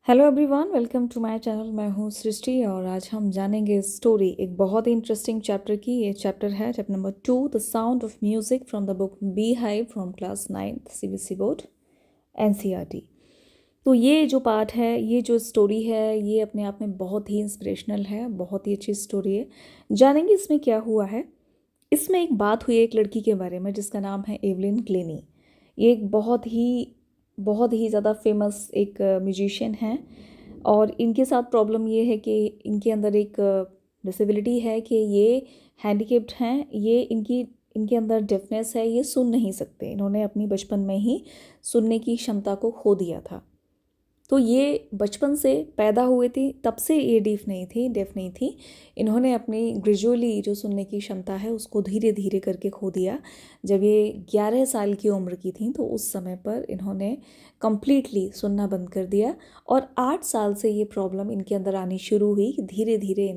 Hello everyone, welcome to my channel. मैं हूँ सृष्टि और आज हम जानेंगे स्टोरी एक बहुत ही इंटरेस्टिंग चैप्टर की। ये चैप्टर है chapter number 2, the sound of music from the book bee hive from class 9th CBSE board NCERT. तो ये जो पार्ट है, ये जो स्टोरी है, ये अपने आप में बहुत ही इंस्पिरेशनल है, बहुत ही अच्छी स्टोरी है। जानेंगे इसमें क्या हुआ है। इसमें एक बात हुई एक लड़की के बारे में जिसका नाम है एवलिन क्लेनी। ये एक बहुत ही ज़्यादा फेमस एक म्यूजिशियन हैं और इनके साथ प्रॉब्लम ये है कि इनके अंदर एक डिसेबिलिटी है कि ये हैंडीकेप्ड हैं। ये इनके अंदर डेफनेस है, ये सुन नहीं सकते। इन्होंने अपनी बचपन में ही सुनने की क्षमता को खो दिया था। तो ये बचपन से पैदा हुए थी, तब से ये डेफ नहीं थी। इन्होंने अपनी ग्रेजुअली जो सुनने की क्षमता है उसको धीरे धीरे करके खो दिया। जब ये 11 साल की उम्र की थी तो उस समय पर इन्होंने कम्प्लीटली सुनना बंद कर दिया और 8 साल से ये प्रॉब्लम इनके अंदर आनी शुरू हुई। धीरे धीरे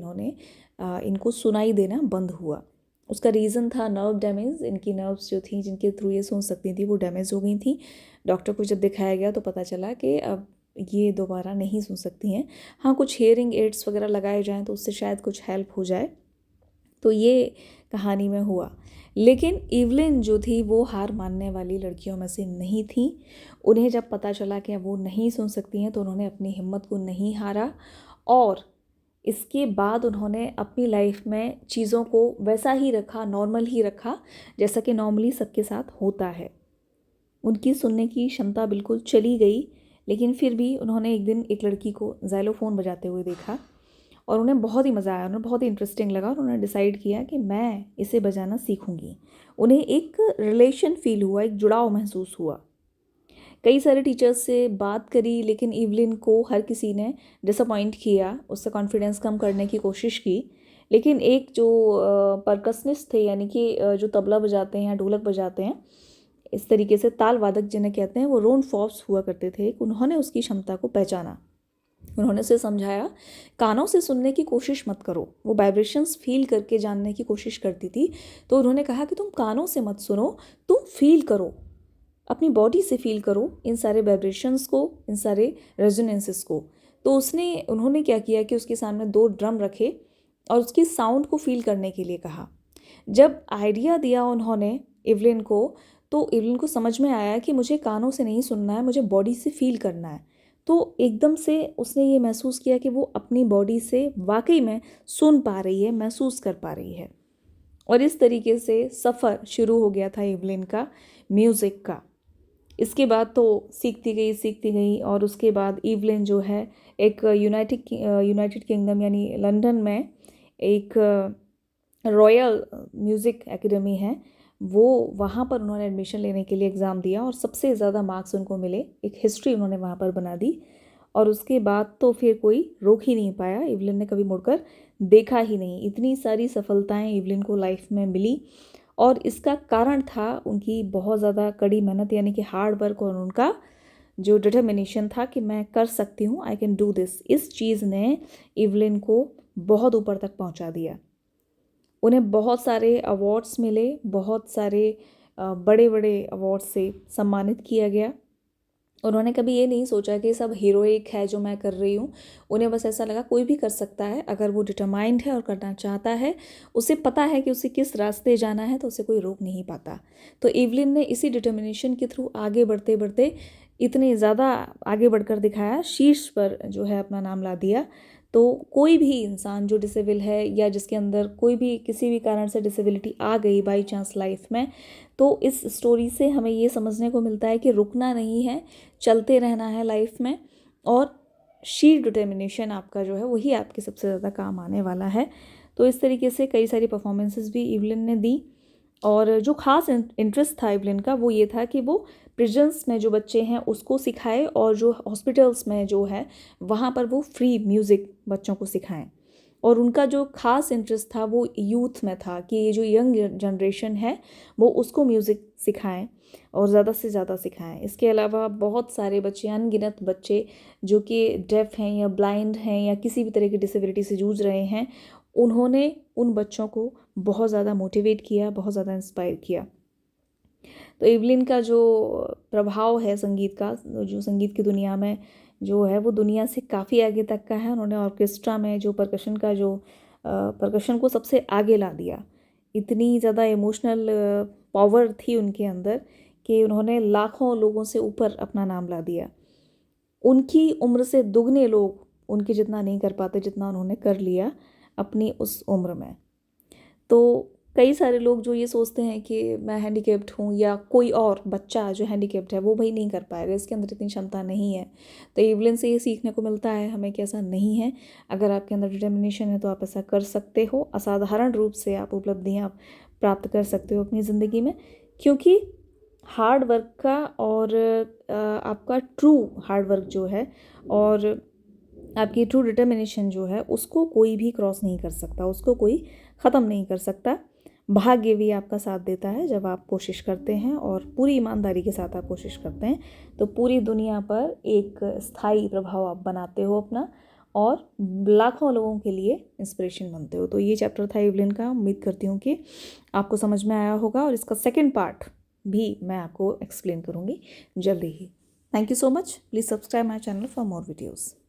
इनको सुनाई देना बंद हुआ। उसका रीज़न था नर्व डैमेज। इनकी नर्व्स जो थी जिनके थ्रू ये सुन सकती थी वो डैमेज हो गई थी। डॉक्टर को जब दिखाया गया तो पता चला कि अब ये दोबारा नहीं सुन सकती हैं। हाँ, कुछ हियरिंग एड्स वगैरह लगाए जाएं तो उससे शायद कुछ हेल्प हो जाए। तो ये कहानी में हुआ। लेकिन इवलिन जो थी वो हार मानने वाली लड़कियों में से नहीं थी। उन्हें जब पता चला कि अब वो नहीं सुन सकती हैं तो उन्होंने अपनी हिम्मत को नहीं हारा और इसके बाद उन्होंने अपनी लाइफ में चीज़ों को वैसा ही रखा, नॉर्मल ही रखा जैसा कि नॉर्मली सबके साथ होता है। उनकी सुनने की क्षमता बिल्कुल चली गई, लेकिन फिर भी उन्होंने एक दिन एक लड़की को ज़ाइलोफ़ोन बजाते हुए देखा और उन्हें बहुत ही मज़ा आया, उन्हें बहुत ही इंटरेस्टिंग लगा और उन्होंने डिसाइड किया कि मैं इसे बजाना सीखूंगी। उन्हें एक रिलेशन फील हुआ, एक जुड़ाव महसूस हुआ। कई सारे टीचर्स से बात करी लेकिन इवलिन को हर किसी ने डिसअपॉइंट किया, उससे कॉन्फिडेंस कम करने की कोशिश की। लेकिन एक जो परकसनिस्ट थे, यानी कि जो तबला बजाते हैं या ढोलक बजाते हैं, इस तरीके से ताल वादक जिन्हें कहते हैं, वो रोन फॉब्स हुआ करते थे। उन्होंने उसकी क्षमता को पहचाना। उन्होंने उसे समझाया, कानों से सुनने की कोशिश मत करो। वो वाइब्रेशंस फील करके जानने की कोशिश करती थी। तो उन्होंने कहा कि तुम कानों से मत सुनो, तुम फील करो, अपनी बॉडी से फील करो इन सारे वाइब्रेशंस को, इन सारे रेजोनेंसेस को। तो उन्होंने क्या किया कि उसके सामने 2 ड्रम रखे और उसकी साउंड को फील करने के लिए कहा। जब आइडिया दिया उन्होंने इवलिन को, तो इवलिन को समझ में आया कि मुझे कानों से नहीं सुनना है, मुझे बॉडी से फील करना है। तो एकदम से उसने ये महसूस किया कि वो अपनी बॉडी से वाकई में सुन पा रही है, महसूस कर पा रही है। और इस तरीके से सफ़र शुरू हो गया था इवलिन का म्यूज़िक का। इसके बाद तो सीखती गई और उसके बाद इवलिन जो है एक यूनाइटेड किंगडम यानी लंदन में एक रॉयल म्यूज़िक एकेडमी है, वो वहाँ पर उन्होंने एडमिशन लेने के लिए एग्ज़ाम दिया और सबसे ज़्यादा मार्क्स उनको मिले। एक हिस्ट्री उन्होंने वहाँ पर बना दी और उसके बाद तो फिर कोई रोक ही नहीं पाया। इवलिन ने कभी मुड़कर देखा ही नहीं। इतनी सारी सफलताएं इवलिन को लाइफ में मिली और इसका कारण था उनकी बहुत ज़्यादा कड़ी मेहनत, यानी कि हार्ड वर्क, और उनका जो डिटर्मिनेशन था कि मैं कर सकती हूँ, आई कैन डू दिस। इस चीज़ ने इवलिन को बहुत ऊपर तक पहुँचा दिया। उन्हें बहुत सारे अवार्ड्स मिले, बहुत सारे बड़े बड़े अवार्ड्स से सम्मानित किया गया। उन्होंने कभी ये नहीं सोचा कि सब हीरोइक है जो मैं कर रही हूँ। उन्हें बस ऐसा लगा कोई भी कर सकता है, अगर वो डिटरमाइंड है और करना चाहता है, उसे पता है कि उसे किस रास्ते जाना है, तो उसे कोई रोक नहीं पाता। तो इवलिन ने इसी डिटर्मिनेशन के थ्रू आगे बढ़ते बढ़ते इतने ज़्यादा आगे बढ़कर दिखाया, शीर्ष पर जो है अपना नाम ला दिया। तो कोई भी इंसान जो डिसेबल है या जिसके अंदर कोई भी किसी भी कारण से डिसेबिलिटी आ गई बाई चांस लाइफ में, तो इस स्टोरी से हमें ये समझने को मिलता है कि रुकना नहीं है, चलते रहना है लाइफ में। और शीर डिटर्मिनेशन आपका जो है वही आपके सबसे ज़्यादा काम आने वाला है। तो इस तरीके से कई सारी परफॉर्मेंसेस भी इवलिन ने दी और जो ख़ास इंटरेस्ट था इवलिन का वो ये था कि वो प्रिजन्स में जो बच्चे हैं उसको सिखाए और जो हॉस्पिटल्स में जो है वहाँ पर वो फ्री म्यूज़िक बच्चों को सिखाएं। और उनका जो ख़ास इंटरेस्ट था वो यूथ में था कि ये जो यंग जनरेशन है वो उसको म्यूज़िक सिखाएं और ज़्यादा से ज़्यादा सिखाएं। इसके अलावा बहुत सारे बच्चे, अनगिनत बच्चे जो कि डेफ हैं या ब्लाइंड हैं या किसी भी तरह की डिसेबिलिटी से जूझ रहे हैं, उन्होंने उन बच्चों को बहुत ज़्यादा मोटिवेट किया, बहुत ज़्यादा इंस्पायर किया। तो इवलिन का जो प्रभाव है संगीत का, जो संगीत की दुनिया में जो है वो दुनिया से काफ़ी आगे तक का है। उन्होंने ऑर्केस्ट्रा में जो परकशन को सबसे आगे ला दिया। इतनी ज़्यादा इमोशनल पावर थी उनके अंदर कि उन्होंने लाखों लोगों से ऊपर अपना नाम ला दिया। उनकी उम्र से दुगने लोग उनके जितना नहीं कर पाते जितना उन्होंने कर लिया अपनी उस उम्र में। तो कई सारे लोग जो ये सोचते हैं कि मैं हैंडीकैप्ड हूँ या कोई और बच्चा जो हैंडीकैप्ड है वो भाई नहीं कर पाएगा, इसके अंदर इतनी क्षमता नहीं है। तो एवलिन से ये सीखने को मिलता है हमें कि ऐसा नहीं है। अगर आपके अंदर डिटर्मिनेशन है तो आप ऐसा कर सकते हो। असाधारण रूप से आप उपलब्धियाँ प्राप्त कर सकते हो अपनी ज़िंदगी में, क्योंकि हार्ड वर्क का और आपका ट्रू हार्ड वर्क जो है और आपकी ट्रू डिटर्मिनेशन जो है उसको कोई भी क्रॉस नहीं कर सकता, उसको कोई ख़त्म नहीं कर सकता। भाग्य भी आपका साथ देता है जब आप कोशिश करते हैं और पूरी ईमानदारी के साथ आप कोशिश करते हैं, तो पूरी दुनिया पर एक स्थायी प्रभाव आप बनाते हो अपना और लाखों लोगों के लिए इंस्पिरेशन बनते हो। तो ये चैप्टर था एवलिन का। उम्मीद करती हूँ कि आपको समझ में आया होगा और इसका सेकेंड पार्ट भी मैं आपको एक्सप्लेन करूँगी जल्दी ही। Thank you so much. Please subscribe my channel for more videos.